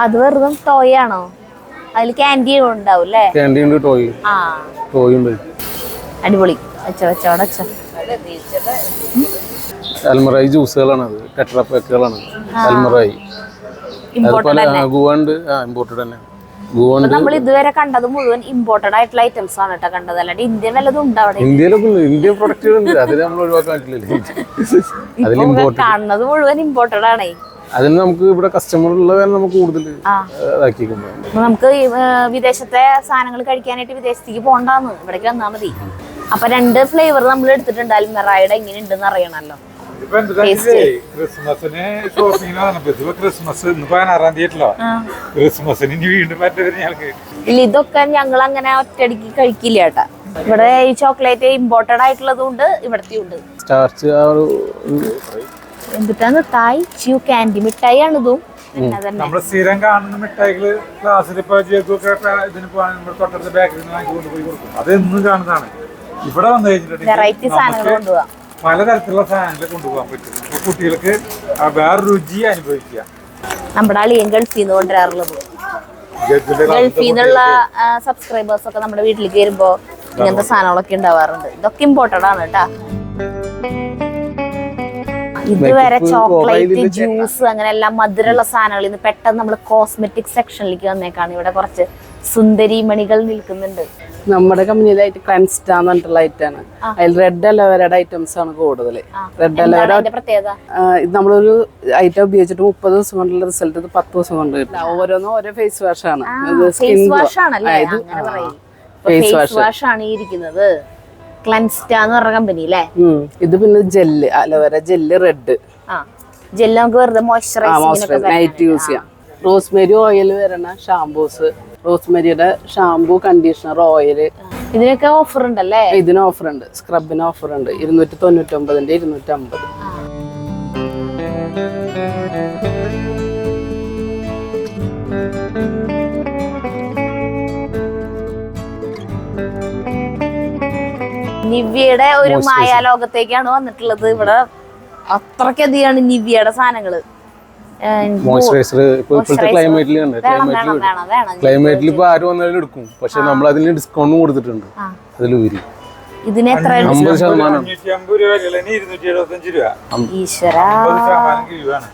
അത് വെറുതെ ടോയ് ആണോ? അതിൽ ക്യാൻഡി ഉണ്ടാവും അല്ലേ? ക്യാൻഡി ഉണ്ട്, ടോയ് ഉണ്ട്. അടിപൊളി. അൽമറായി ജ്യൂസുകളാണ്, അത് ടെട്രാ പാക്കുകളാണ് അൽമറായി. അതുപോലെ ഗുവണ്ട് ഇമ്പോർട്ടഡ് തന്നെ. നമ്മൾ ഇതുവരെ കണ്ടത് മുഴുവൻ ഇമ്പോർട്ടഡ് ആയിട്ടുള്ള ഐറ്റംസ് ആണ് കേട്ടോ കണ്ടത്, അല്ലാണ്ട് ഇന്ത്യൻ വല്ലതും ഉണ്ട് അവിടെ? ഇന്ത്യയിലൊക്കെ ഇന്ത്യൻ പ്രൊഡക്റ്റുകൾ ഉണ്ട്, അതിൽ നമ്മൾ ഒഴിവാക്കാൻ പറ്റില്ലല്ലോ. കാണുന്നത് മുഴുവൻ ഇമ്പോർട്ടഡ് ആണേ. അതിന് നമുക്ക് ഇവിടെ കസ്റ്റമർ ഉള്ള കാരണം നമുക്ക് കൂടുതൽ ഇതാക്കിക്കുന്നു. നമുക്ക് വിദേശത്തെ സാധനങ്ങൾ കഴിക്കാനായിട്ട് വിദേശത്തേക്ക് പോകണ്ടാന്ന്, ഇവിടേക്ക് വന്നാൽ മതി. അപ്പൊ 2 ഫ്ലേവർ നമ്മൾ എടുത്തിട്ടുണ്ട്. അൽമറായുടെ എങ്ങനെ ഉണ്ടെന്ന് അറിയണല്ലോ. ക്രിസ്മസിന് ഷോപ്പിംഗ് ക്രിസ്മസ് 16-ാം തീയതിയല്ലോ. ക്രിസ്മസിന് ഇനി വീണ്ടും ഇല്ല, ഇതൊക്കെ ഞങ്ങൾ അങ്ങനെ ഒറ്റയടിക്ക് കഴിക്കില്ല കേട്ടാ. ഇവിടെ ഈ ചോക്ലേറ്റ് ഇമ്പോർട്ടഡ് ആയിട്ടുള്ളതും ഉണ്ട്, ഇവിടത്തെ ഉണ്ട്. എന്തിട്ടാണ് തായ് ച്യൂ ക്യാൻഡി മിഠായി ആണ് ഇതും. നമ്മള് സ്ഥിരം കാണുന്ന മിഠായികള് ക്ലാസ്സിൽ ഇപ്പൊ ഇതിന് തൊട്ടടുത്ത ബേക്കറിൽ നിന്ന് കൊണ്ടുപോയി കൊടുക്കും. അത് എന്നും കാണുന്നതാണ്. ഇവിടെ വന്നു കഴിഞ്ഞിട്ടുണ്ടെങ്കിൽ വെറൈറ്റി സാധനങ്ങൾ കൊണ്ടുപോകാം, പലതരത്തിലുള്ള സാധനങ്ങൾ കൊണ്ടുപോകാൻ പറ്റും. അപ്പൊ കുട്ടികൾക്ക് വേറെ രുചി അനുഭവിക്കുക. നമ്മുടെ അളിയൻ ഗൾഫിൽ നിന്ന് കൊണ്ടുവരാറുള്ളത്. ഗൾഫിൽ നിന്നുള്ള സബ്സ്ക്രൈബേഴ്സ് ഒക്കെ നമ്മുടെ വീട്ടിലേക്ക് വരുമ്പോ ഇങ്ങനത്തെ സാധനങ്ങളൊക്കെ ഉണ്ടാവാറുണ്ട്. ഇതൊക്കെ ഇമ്പോർട്ടഡ് ആണ് കേട്ടാ. ഇതുവരെ ചോക്ലേറ്റ്, ജ്യൂസ്, അങ്ങനെ എല്ലാം മധുരമുള്ള സാധനങ്ങളിൽ നിന്ന് പെട്ടെന്ന് നമ്മൾ കോസ്മെറ്റിക് സെക്ഷനിലേക്ക് വന്നേക്കാണ്. ഇവിടെ കുറച്ച് സുന്ദരി മണികൾ നിൽക്കുന്നുണ്ട്. നമ്മുടെ കമ്പനിയിലായിട്ട് ക്ലെൻസ്റ്റാ എന്ന് പറഞ്ഞിട്ടുള്ള ഐറ്റാണ്. അതിൽ റെഡ് അലോവേരയുടെ ഐറ്റംസ് ആണ് കൂടുതൽ. റെഡ് അലോവേര ഇത് നമ്മളൊരു ഐറ്റം ഉപയോഗിച്ചിട്ട് 30 ദിവസം കൊണ്ടുള്ള റിസൾട്ട് ഇത് 10 ദിവസം കൊണ്ട് കിട്ടും. ഓരോന്നും ഓരോ ഫേസ് വാഷ് ആണ്. ഫേസ് വാഷ് ആണല്ലേ? ഫേസ് വാഷ് ആണ് ഇരിക്കുന്നത്. ക്ലെൻസ്റ്റാ എന്ന് പറഞ്ഞ കമ്പനി അല്ലേ? ഇത് പിന്നെ gel, aloe vera gel red gel നമുക്ക് വെറുതെ മോയ്സ്ചറൈസിംഗ് നൈറ്റ് യൂസ് ചെയ്യാം. റോസ്മേരി ഓയിൽ വരണ ഷാംപൂസ്, റോസ്മേരിയുടെ ഷാംപൂ, കണ്ടീഷണർ, ഓയില്, ഇതിനൊക്കെ ഓഫർ ഉണ്ടല്ലേ? ഇതിന് ഓഫർ ഉണ്ട്. സ്ക്രബിന് ഓഫർ ഉണ്ട്. 299ന്റെ 250. നിവ്യയുടെ ഒരു മായാലോകത്തേക്കാണ് വന്നിട്ടുള്ളത്. ഇവിടെ അത്രയ്ക്കധികമാണ് നിവ്യയുടെ സാധനങ്ങള്. ക്ലൈമറ്റിൽ ഇപ്പൊ ആര് വന്നാലും എടുക്കും. പക്ഷെ നമ്മൾ അതിന് ഡിസ്കൗണ്ട് കൊടുത്തിട്ടുണ്ട്. അതിലുപരി ഇതിന് എത്ര? 50%.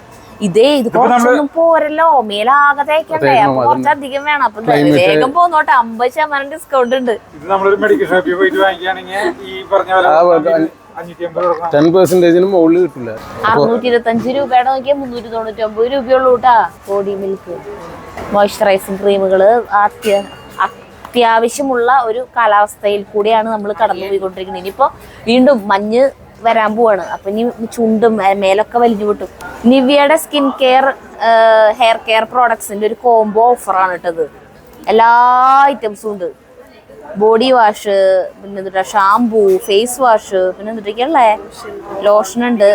ഇതേ ഇത് കുറച്ചൊന്നും പോരല്ലോ, മേലാകെ തേക്കണ്ടേ, അപ്പൊ കുറച്ചധികം വേണം. അപ്പൊ വേഗം പോന്നോട്ടെ, 50% ഡിസ്കൗണ്ട് ഉണ്ട്. 10% മുകളിൽ കിട്ടില്ല. 625 രൂപയുടെ നോക്കിയാൽ 399 രൂപയുള്ളൂ കേട്ടാ. ബോഡി മിൽക്ക് മോയ്സ്ചറൈസിങ് ക്രീമുകള് അത്യാവശ്യമുള്ള ഒരു കാലാവസ്ഥയിൽ കൂടിയാണ് നമ്മൾ കടന്നു പോയിക്കൊണ്ടിരിക്കുന്നത്. ഇനിയിപ്പോ വീണ്ടും മഞ്ഞ് വരാൻ പോവാണ്. അപ്പൊ ഇനി ചുണ്ടും മേലൊക്കെ വലിഞ്ഞു വിട്ടും. നിവ്യയുടെ സ്കിൻ കെയർ, ഹെയർ കെയർ പ്രോഡക്ട്സിന്റെ ഒരു കോംബോ ഓഫറാണ് കേട്ടത്. എല്ലാ ഐറ്റംസും ഉണ്ട്. ബോഡി വാഷ്, പിന്നെ എന്നിട്ട് ഷാംപൂ, ഫേസ് വാഷ്, പിന്നെ എന്നിട്ടൊക്കെയല്ലേ ലോഷൻ ഉണ്ട്,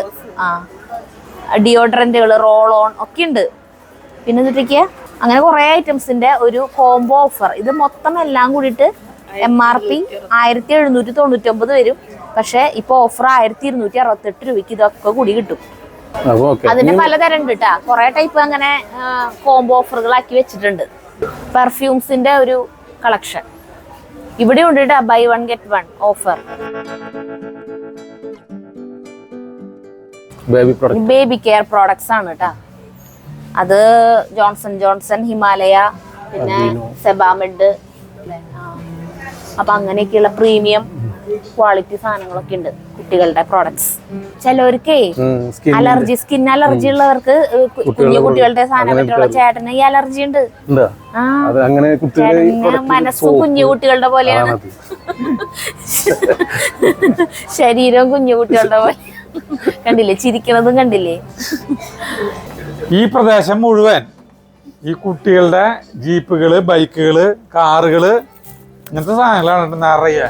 ഡിയോഡ്രന്റുകൾ, റോൾ ഓൺ ഒക്കെ ഉണ്ട്. പിന്നെ എന്നിട്ടൊക്കെയാ അങ്ങനെ കുറെ ഐറ്റംസിന്റെ ഒരു കോംബോ ഓഫർ. ഇത് മൊത്തം എല്ലാം കൂടിയിട്ട് MRP 1799 വരും. പക്ഷെ ഇപ്പൊ ഓഫർ 1268 രൂപയ്ക്ക് ഇതൊക്കെ കൂടി കിട്ടും. അതിന്റെ പലതരം ഉണ്ട് കേട്ടാ. കുറെ ടൈപ്പ് അങ്ങനെ കോംബോ ഓഫറുകളാക്കി വെച്ചിട്ടുണ്ട്. പെർഫ്യൂംസിന്റെ ഒരു കളക്ഷൻ ഇവിടെ ഉണ്ട് കേട്ടാ. Buy 1 get 1 offer. Baby product. Baby care products ആണ് കേട്ടാ. അത് ജോൺസൺ ജോൺസൺ, ഹിമാലയ, പിന്നെ സെബാമെഡ്, അപ്പൊ അങ്ങനെയൊക്കെയുള്ള പ്രീമിയം ക്വാളിറ്റി സാധനങ്ങളൊക്കെ ഉണ്ട് കുട്ടികളുടെ പ്രോഡക്ട്സ്. ചിലവർക്ക് അലർജി, സ്കിൻ അലർജി ഉള്ളവർക്ക് കുഞ്ഞു കുട്ടികളുടെ സാധനം പറ്റുള്ള ചേട്ടന് ഈ അലർജി ഉണ്ട്. ചേട്ടന് മനസ്സ് കുഞ്ഞു കുട്ടികളുടെ പോലെയാണ്, ശരീരവും കുഞ്ഞു കുട്ടികളുടെ പോലെ. കണ്ടില്ലേ, ചിരിക്കണതും കണ്ടില്ലേ. ഈ പ്രദേശം മുഴുവൻ ഈ കുട്ടികളുടെ ജീപ്പുകള്, ബൈക്കുകള്, കാറുകള്, ഇങ്ങനത്തെ സാധനങ്ങളാണ് നിറയെ.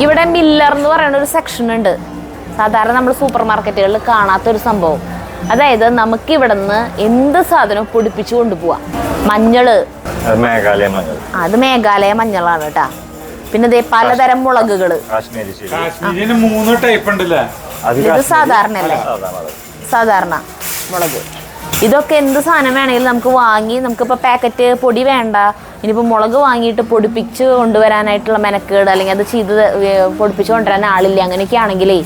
ഇവിടെ മില്ലർ എന്ന് പറയുന്ന ഒരു സെക്ഷൻ ഉണ്ട്. സാധാരണ നമ്മൾ സൂപ്പർ മാർക്കറ്റുകളിൽ കാണാത്തൊരു സംഭവം. അതായത് നമുക്ക് ഇവിടെ നിന്ന് എന്ത് സാധനവും പൊടിപ്പിച്ചു കൊണ്ടുപോവാം. മഞ്ഞള്, അത് മേഘാലയ മഞ്ഞളാണ് കേട്ടാ. പിന്നെ ദേ പലതരം മുളകുകള്. കാശ്മീരിന് 3 ടൈപ്പ് ഉണ്ടല്ലേ. ഇത് സാധാരണ അല്ലേ, സാധാരണ മുളക്. ഇതൊക്കെ എന്ത് സാധനം വേണമെങ്കിലും നമുക്ക് വാങ്ങി, നമുക്കിപ്പോൾ പാക്കറ്റ് പൊടി വേണ്ട, ഇനിയിപ്പോൾ മുളക് വാങ്ങിയിട്ട് പൊടിപ്പിച്ച് കൊണ്ടുവരാനായിട്ടുള്ള മെനക്കേട്, അല്ലെങ്കിൽ അത് ചെയ്ത് പൊടിപ്പിച്ച് കൊണ്ടുവരാൻ ആളില്ല, അങ്ങനെയൊക്കെ ആണെങ്കിലേ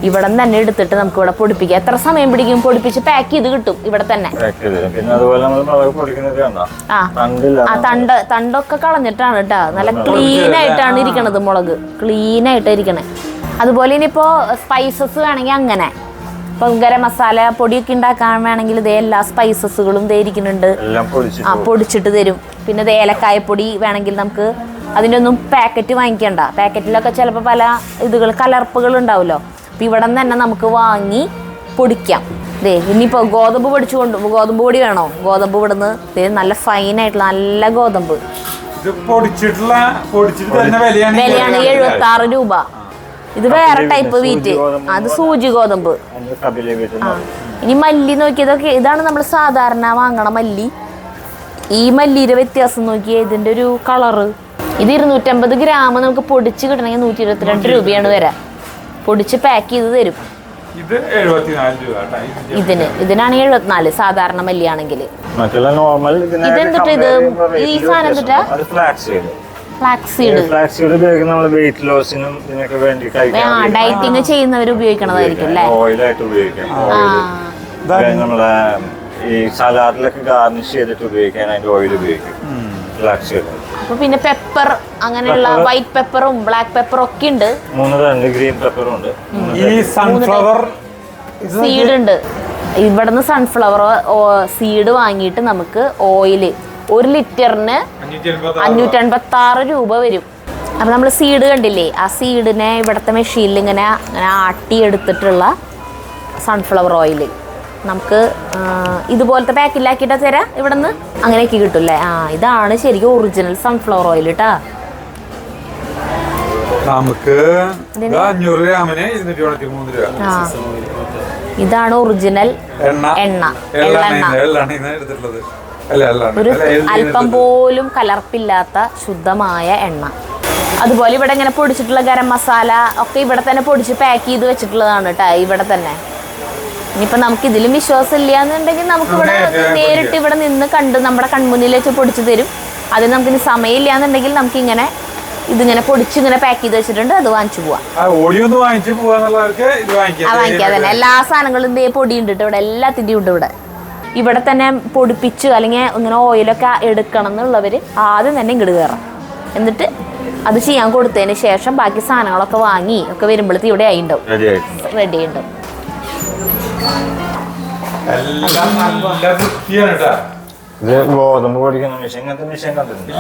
ഇവിടെ നിന്ന് തന്നെ എടുത്തിട്ട് നമുക്ക് ഇവിടെ പൊടിപ്പിക്കാം. എത്ര സമയം പിടിക്കും? പൊടിപ്പിച്ച് പാക്ക് ചെയ്ത് കിട്ടും ഇവിടെ തന്നെ. തണ്ടൊക്കെ കളഞ്ഞിട്ടാണ് കേട്ടോ, നല്ല ക്ലീൻ ആയിട്ടാണ് ഇരിക്കണത്. മുളക് ക്ലീൻ ആയിട്ട് ഇരിക്കണേ. അതുപോലെ ഇനിയിപ്പോ സ്പൈസസ് വേണമെങ്കിൽ അങ്ങനെ, ഇപ്പൊ ഗരം മസാല പൊടിയൊക്കെ ഉണ്ടാക്കാൻ വേണമെങ്കിൽ ഇതേ എല്ലാ സ്പൈസസുകളും ഇതേ ഇരിക്കുന്നുണ്ട്, പൊടിച്ചിട്ട് തരും. പിന്നെ ഇത് ഏലക്കായപ്പൊടി വേണമെങ്കിൽ നമുക്ക് അതിൻ്റെ ഒന്നും പാക്കറ്റ് വാങ്ങിക്കണ്ട. പാക്കറ്റിലൊക്കെ ചിലപ്പോൾ പല കലർപ്പുകൾ ഉണ്ടാവുമല്ലോ. അപ്പം ഇവിടെ നിന്ന് തന്നെ നമുക്ക് വാങ്ങി പൊടിക്കാം. ദേ ഇനിയിപ്പോൾ ഗോതമ്പ് ഗോതമ്പ് പൊടി വേണോ? ഗോതമ്പ് ഇവിടുന്ന് നല്ല ഫൈനായിട്ടുള്ള നല്ല ഗോതമ്പ് വിലയാണ് 76 രൂപ. ഇത് വേറെ ടൈപ്പ് വീറ്റ്, അത് സൂചി ഗോതമ്പ്. ഇനി മല്ലി നോക്കിയതൊക്കെ, ഇതാണ് നമ്മൾ സാധാരണ വാങ്ങണ മല്ലി. ഈ മല്ലിയുടെ വ്യത്യാസം നോക്കിയേ, ഇതിൻ്റെ ഒരു കളറ്. ഇത് 250 ഗ്രാം നമുക്ക് പൊടിച്ച് കിട്ടണമെങ്കിൽ 122 രൂപയാണ് വരാം. പൊടിച്ച് പാക്ക് ചെയ്ത് തരും. ഇതിനാണ് 74 സാധാരണ മല്ലിയാണെങ്കിൽ. ഇതെന്തിട്ട് ഇത് ഈ സാധനം എന്തിട്ടാ? ഡയറ്റിങ് ചെയ്യുന്നവർ ഉപയോഗിക്കണതായിരിക്കും അല്ലേ. ഈ സലാഡിലൊക്കെ ഗാർണിഷ് ചെയ്തിട്ട് ഉപയോഗിക്കാൻ അതിന്റെ ഓയിൽ ഉപയോഗിക്കും. അപ്പൊ പിന്നെ പെപ്പർ, അങ്ങനെയുള്ള വൈറ്റ് പെപ്പറും ബ്ലാക്ക് പെപ്പറും ഒക്കെ ഉണ്ട്. 3 തരം ഗ്രീൻ പെപ്പറും ഉണ്ട്. ഈ സൺഫ്ലവർ സീഡ് ഉണ്ട്. ഇവിടുന്ന് സൺഫ്ലവർ സീഡ് വാങ്ങിയിട്ട് നമുക്ക് ഓയില് 1 ലിറ്ററിന് 586 രൂപ വരും. അപ്പം നമ്മൾ സീഡ് കണ്ടില്ലേ, ആ സീഡിനെ ഇവിടുത്തെ മെഷീനിൽ ഇങ്ങനെ ആട്ടിയെടുത്തിട്ടുള്ള സൺഫ്ലവർ ഓയിൽ നമുക്ക് ഇതുപോലത്തെ പാക്കിലാക്കിയിട്ട് തരാം ഇവിടെ നിന്ന്. അങ്ങനെയൊക്കെ കിട്ടുമല്ലേ. ഇതാണ് ശരിക്കും ഒറിജിനൽ സൺഫ്ലവർ ഓയിൽ കേട്ടാ. നമുക്ക് 500 ഗ്രാമിന് 223 രൂപ. ഇതാണ് ഒറിജിനൽ എണ്ണ. ഒരു അല്പം പോലും കലർപ്പില്ലാത്ത ശുദ്ധമായ എണ്ണ. അതുപോലെ ഇവിടെ ഇങ്ങനെ പൊടിച്ചിട്ടുള്ള ഗരം മസാല ഒക്കെ ഇവിടെ തന്നെ പൊടിച്ച് പാക്ക് ചെയ്ത് വെച്ചിട്ടുള്ളതാണ് കേട്ടോ ഇവിടെ തന്നെ. ഇനിയിപ്പോൾ നമുക്ക് ഇതിലും വിശ്വാസം ഇല്ല എന്നുണ്ടെങ്കിൽ നമുക്കിവിടെ നേരിട്ട് ഇവിടെ നിന്ന് കണ്ട് നമ്മുടെ കൺമുന്നിൽ വെച്ച് പൊടിച്ച് തരും. അതിന് നമുക്കിനി സമയമില്ല എന്നുണ്ടെങ്കിൽ നമുക്കിങ്ങനെ ഇതിങ്ങനെ പൊടിച്ച് ഇങ്ങനെ പാക്ക് ചെയ്ത് വെച്ചിട്ടുണ്ട്, അത് വാങ്ങിച്ചു പോവാം. വാങ്ങിക്കാതെ തന്നെ എല്ലാ സാധനങ്ങളും ഇതേ പൊടി ഉണ്ട് ഇവിടെ, എല്ലാത്തിൻ്റെയും ഉണ്ട് ഇവിടെ. ഇവിടെ തന്നെ പൊടിപ്പിച്ച് അല്ലെങ്കിൽ ഇങ്ങനെ ഓയിലൊക്കെ എടുക്കണം എന്നുള്ളവർ ആദ്യം തന്നെ ഇങ്ങോട്ട് കയറാം. എന്നിട്ട് അത് ചെയ്യാൻ കൊടുത്തതിന് ശേഷം ബാക്കി സാധനങ്ങളൊക്കെ വാങ്ങി ഒക്കെ വരുമ്പോഴത്തേക്ക് ഇവിടെ ആയിണ്ടാവും, റെഡി ഉണ്ടാവും. ഗോതമ്പ് പൊടിക്കുന്ന മെഷീൻ, ഇങ്ങനത്തെ മെഷീൻ കണ്ടിട്ടുണ്ട്.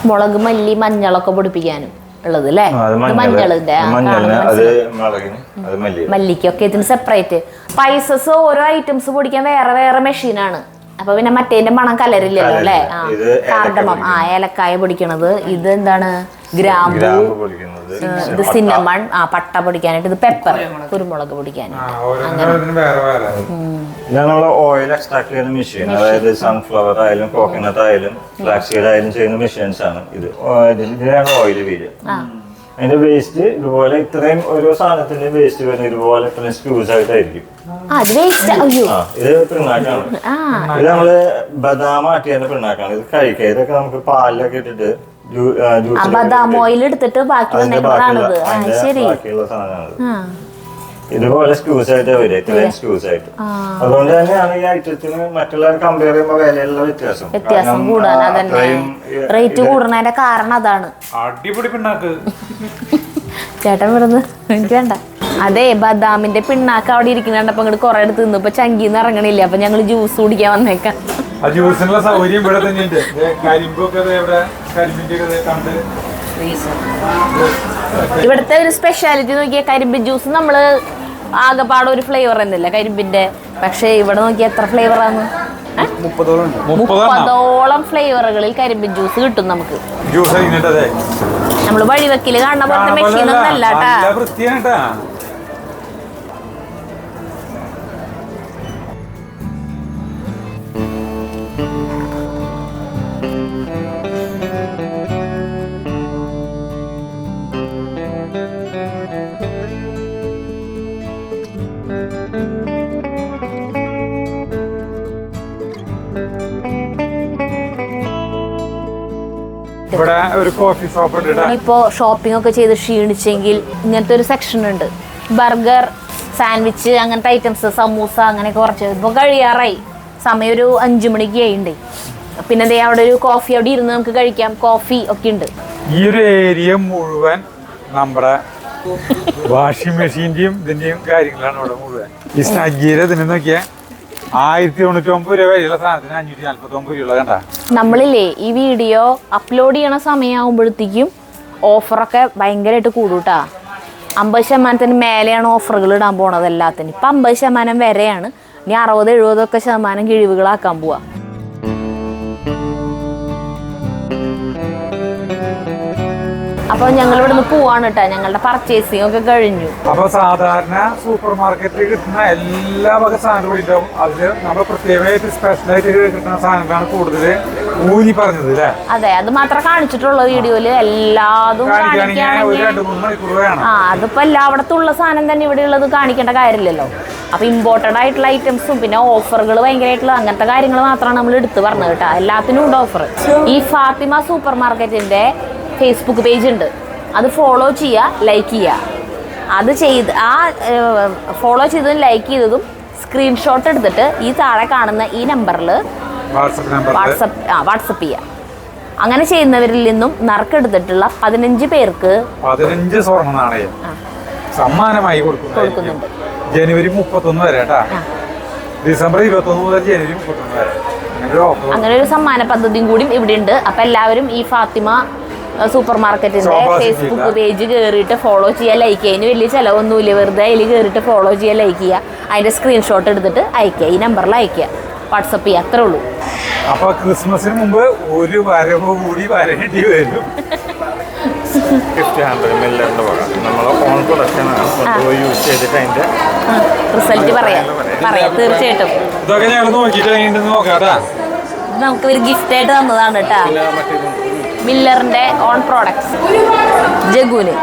മുളക്, മല്ലി, മഞ്ഞളൊക്കെ പൊടിപ്പിക്കാനും ഉള്ളത് അല്ലേ. മഞ്ഞളിന്റെ മല്ലിക്കൊക്കെ ഇതിന് സെപ്പറേറ്റ്. സ്പൈസസ് ഓരോ ഐറ്റംസ് പൊടിക്കാൻ വേറെ വേറെ മെഷീനാണ്. അപ്പൊ പിന്നെ മറ്റേന്റെ മണം കലരില്ലല്ലോ അല്ലേ. കാർഡമം, ഏലക്കായ പൊടിക്കണത്. ഇത് എന്താണ്? ഗ്രാമ്പൂ. ഇത് സിന്നമൺ, പട്ട പൊടിക്കാനായിട്ട്. ഇത് പെപ്പർ, കുരുമുളക് പൊടിക്കാൻ. ഓയിൽ എക്സ്ട്രാക്ട് ചെയ്യുന്ന മെഷീൻ, അതായത് സൺഫ്ലവർ ആയാലും കോക്കനട്ട് ആയാലും ഫ്ലാക്സ് സീഡ് ആയാലും ചെയ്യുന്ന മെഷീൻസ് ആണ് ഇത്. ഇതിനാണ് ഓയിൽ വീര്. അതിന്റെ വേസ്റ്റ് ഇതുപോലെ ഇത്രയും ഓരോ സാധനത്തിന്റെ വേസ്റ്റ് വരുന്നത് ഇതുപോലെ ഇത്രയും സ്ക്യൂസ് ആയിട്ടായിരിക്കും. അത് വേസ്റ്റ്. അയ്യോ, ഇത് പിണ്ണാക്കാണ്. ഇത് നമ്മള് ബദാം ആട്ടിയതിന്റെ പിണ്ണാക്കാണ്. ഇത് കഴിക്കുക. ഇതൊക്കെ നമുക്ക് പാലിലൊക്കെ ഇട്ടിട്ട് ബദാം ഓയിൽ എടുത്തിട്ട് ബാക്കിയുള്ള സാധനമാണ്. ഇതുപോലെ സ്ക്യൂസ് ആയിട്ട് വരിക, ഇത്രയും സ്ക്യൂസ് ആയിട്ട്. അതുകൊണ്ട് തന്നെയാണ് ഈ ഐറ്റത്തിന് മറ്റുള്ളവർ കമ്പയർ ചെയ്യുമ്പോൾ വിലയുള്ള വ്യത്യാസം കൂടാൻ. അതന്നെ റേറ്റ് കൂടുന്നതിന്റെ കാരണം അതാണ്. അടിപൊളി പിണ്ണാക്ക് ചേട്ടൻ വിടുന്നു, എനിക്ക് വേണ്ട. അതെ, ബദാമിന്റെ പിണ്ണാക്ക് അവിടെ ഇരിക്കുന്നുണ്ടപ്പോ ഇങ്ങോട്ട് കുറെ എടുത്ത് തിന്നു. ഇപ്പൊ ചങ്കീന്ന് ഇറങ്ങണില്ല, അപ്പൊ ഞങ്ങള് ജ്യൂസ് കുടിക്കാൻ വന്നേക്കാം. ആ ജ്യൂസിനുള്ള സൗകര്യം ഇവിടെ തന്നെയുണ്ട്. കരിമ്പൊക്കെ ഇവിടെ കരിമ്പിന്റെ കണ്ട്. ഇവിടുത്തെ ഒരു സ്പെഷ്യാലിറ്റി നോക്കിയാൽ കരിമ്പ് ജ്യൂസ് നമ്മള് ആകെപ്പാടെ ഒരു ഫ്ലേവർ തന്നെയല്ല കരിമ്പിന്റെ. പക്ഷെ ഇവിടെ നോക്കിയാൽ എത്ര ഫ്ലേവറാണ്? 30ഓളം ഫ്ലേവറുകളിൽ കരിമ്പിൻ ജ്യൂസ് കിട്ടും നമുക്ക്. നമ്മള് വഴിവെക്കില് കാണുന്ന പോലത്തെ മെഷീനൊന്നും അല്ല കേട്ടാ. ഇവിടെ ഒരു കോഫി ഷോപ്പ് ഉണ്ട്. ഇപ്പോ ഷോപ്പിംഗ് ഒക്കെ ചെയ്ത് ക്ഷീണിച്ചെങ്കിൽ ഇങ്ങനത്തെ ഒരു സെക്ഷൻ ഉണ്ട്. ബർഗർ, സാൻഡ്വിച്ച്, അങ്ങനത്തെ ഐറ്റംസ്, സമൂസ, അങ്ങനെയൊക്കെ കുറച്ച്. ഇപ്പൊ കഴിയാറായി, സമയം ഒരു 5 മണിക്ക് ആയിണ്ട്. പിന്നെ ദേ അവിടെ ഒരു കോഫി അവിടെ ഇരുന്ന് നമുക്ക് കഴിക്കാം. കോഫി ഒക്കെ ഉണ്ട്. ഈ ഒരു ഏരിയ മുഴുവൻ നമ്മുടെ വാഷിംഗ് മെഷീന്റെയും ഇതിന്റെയും കാര്യങ്ങളാണ് ഇവിടെ മുഴുവൻ. ഈ സ്നഗ്ഗിയിലെ ഇതിന് നോക്കിയാൽ 1099 രൂപ വരെയുള്ള സാധനത്തിന് 549 രൂപ കണ്ട. നമ്മളില്ലേ ഈ വീഡിയോ അപ്ലോഡ് ചെയ്യണ സമയമാകുമ്പോഴത്തേക്കും ഓഫറൊക്കെ ഭയങ്കരമായിട്ട് കൂടൂട്ടാ. 50% മേലെയാണ് ഓഫറുകൾ ഇടാൻ പോണത് എല്ലാത്തിനും. ഇപ്പം 50% വരെയാണ്. ഇനി 60-70% കിഴിവുകളാക്കാൻ പോവാ. അപ്പൊ ഞങ്ങൾ ഇവിടുന്ന് പോവാണ് കേട്ടോ. ഞങ്ങളുടെ പർച്ചേസിംഗ് ഒക്കെ കഴിഞ്ഞു. അപ്പൊ സാധാരണ സൂപ്പർ മാർക്കറ്റിൽ കിട്ടുന്ന എല്ലാ വക സാധനങ്ങളും ഉണ്ടാവും. അതില് നമ്മൾ പ്രത്യേകമായിട്ട് സ്പെഷ്യലായിട്ട് കിട്ടുന്ന സാധനങ്ങളാണ് കൂടുതൽ ഊന്നി പറഞ്ഞത് അല്ലേ? അതെ, അത് മാത്രമേ കാണിച്ചിട്ടുള്ള വീഡിയോയില്. എല്ലാതും അതിപ്പോ എല്ലായിടത്തുള്ള സാധനം തന്നെ ഇവിടെ ഉള്ളത് കാണിക്കേണ്ട കാര്യമില്ലല്ലോ. അപ്പൊ ഇമ്പോർട്ടഡ് ആയിട്ടുള്ള ഐറ്റംസും പിന്നെ ഓഫറുകൾ ഭയങ്കരമായിട്ടുള്ള അങ്ങനത്തെ കാര്യങ്ങൾ മാത്രമാണ് നമ്മൾ എടുത്ത് പറഞ്ഞത് കേട്ടോ. എല്ലാത്തിനും ഉണ്ട് ഓഫർ. ഈ ഫാത്തിമ സൂപ്പർ മാർക്കറ്റിന്റെ ഫേസ്ബുക്ക് പേജ് ഉണ്ട്. അത് ഫോളോ ചെയ്യുക, ലൈക്ക് ചെയ്യുക. അത് ചെയ്ത് ഫോളോ ചെയ്തതും ലൈക്ക് ചെയ്തതും സ്ക്രീൻഷോട്ട് എടുത്തിട്ട് ഈ താഴെ കാണുന്ന ഈ നമ്പറിൽ വാട്സപ്പ് ചെയ്യുക. അങ്ങനെ ചെയ്യുന്നവരിൽ നിന്നും നറുക്കെടുത്തിട്ടുള്ള 15 പേർക്ക് 15 സ്വർണ്ണ നാണയം സമ്മാനമായി കൊടുക്കുന്നുണ്ട്. ജനുവരി 31 വരെ കേട്ടാ. ഡിസംബർ 21 മുതൽ ജനുവരി 31 വരെ അങ്ങനെ ഒരു സമ്മാന പദ്ധതിയും കൂടി ഇവിടെ ഉണ്ട്. അപ്പൊ എല്ലാവരും ഈ ഫാത്തിമ സൂപ്പർ മാർക്കറ്റിന്റെ ഫേസ്ബുക്ക് പേജ് കയറിയിട്ട് ഫോളോ ചെയ്യുക, ലൈക്ക് ചെയ്യുക. അതിന് വലിയ ചിലവൊന്നുമില്ല. വെറുതെ അതിൽ കയറിയിട്ട് ഫോളോ ചെയ്യുക, ലൈക്ക് ചെയ്യുക. അതിന്റെ സ്ക്രീൻഷോട്ട് എടുത്തിട്ട് അയക്കുക. ഈ നമ്പറിൽ അയക്കുക, വാട്സപ്പ് ചെയ്യുക. അത്രേ ഉള്ളൂ. അപ്പൊ ക്രിസ്മസിന് മുമ്പ് ഒരു വരവ് കൂടി വരേണ്ടി വരും. റിസൾട്ട് പറയാം തീർച്ചയായിട്ടും. ഇതൊക്കെ ഞങ്ങൾ നോക്കിയിട്ട് നോക്കാട്ടാ. നമുക്ക് ഒരു ഗിഫ്റ്റ് ആയിട്ട് തന്നതാണ് കേട്ടാ. മില്ലറിന്റെ ഓൺ പ്രോഡക്ട്സ് ജഗുന്.